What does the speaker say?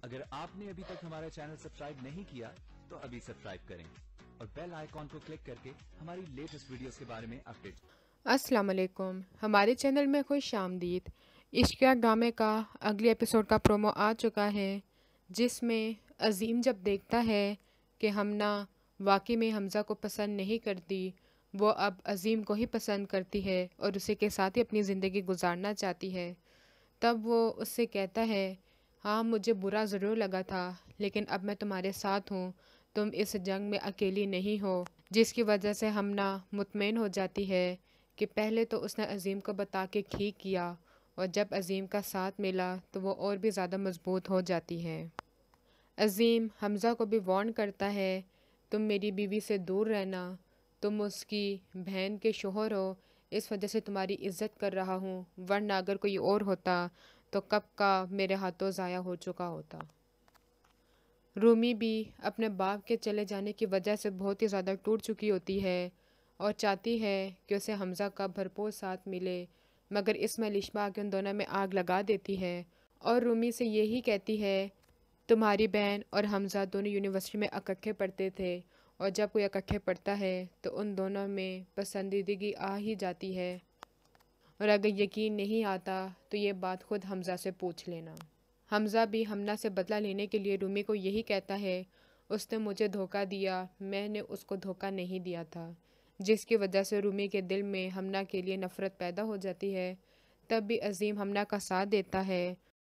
اگر آپ نے ابھی تک ہمارا چینل سبسکرائب نہیں کیا تو ابھی سبسکرائب کریں اور بیل آئیکن کو کلک کر کے ہماری لیٹسٹ ویڈیوز کے بارے میں اپڈیٹ۔ السلام علیکم، ہمارے چینل میں خوش آمدید۔ عشقیہ ڈرامے کا اگلے ایپیسوڈ کا پرومو آ چکا ہے، جس میں عظیم جب دیکھتا ہے کہ ہمنا واقعی میں حمزہ کو پسند نہیں کرتی، وہ اب عظیم کو ہی پسند کرتی ہے اور اسی کے ساتھ ہی اپنی زندگی گزارنا چاہتی ہے، تب وہ اس سے کہتا ہے، ہاں مجھے برا ضرور لگا تھا لیکن اب میں تمہارے ساتھ ہوں، تم اس جنگ میں اکیلی نہیں ہو، جس کی وجہ سے ہمنا مطمئن ہو جاتی ہے کہ پہلے تو اس نے عظیم کو بتا کے ٹھیک کیا اور جب عظیم کا ساتھ ملا تو وہ اور بھی زیادہ مضبوط ہو جاتی ہے۔ عظیم حمزہ کو بھی وارن کرتا ہے، تم میری بیوی سے دور رہنا، تم اس کی بہن کے شوہر ہو، اس وجہ سے تمہاری عزت کر رہا ہوں، ورنہ اگر کوئی اور ہوتا تو کب کا میرے ہاتھوں ضائع ہو چکا ہوتا۔ رومی بھی اپنے باپ کے چلے جانے کی وجہ سے بہت ہی زیادہ ٹوٹ چکی ہوتی ہے اور چاہتی ہے کہ اسے حمزہ کا بھرپور ساتھ ملے، مگر اس میں لشمہ آ کے ان دونوں میں آگ لگا دیتی ہے اور رومی سے یہی کہتی ہے، تمہاری بہن اور حمزہ دونوں یونیورسٹی میں اکٹھے پڑھتے تھے اور جب کوئی اکٹھے پڑھتا ہے تو ان دونوں میں پسندیدگی آ ہی جاتی ہے، اور اگر یقین نہیں آتا تو یہ بات خود حمزہ سے پوچھ لینا۔ حمزہ بھی ہمنا سے بدلہ لینے کے لیے رومی کو یہی کہتا ہے، اس نے مجھے دھوکہ دیا، میں نے اس کو دھوکہ نہیں دیا تھا، جس کی وجہ سے رومی کے دل میں ہمنا کے لیے نفرت پیدا ہو جاتی ہے۔ تب بھی عظیم ہمنا کا ساتھ دیتا ہے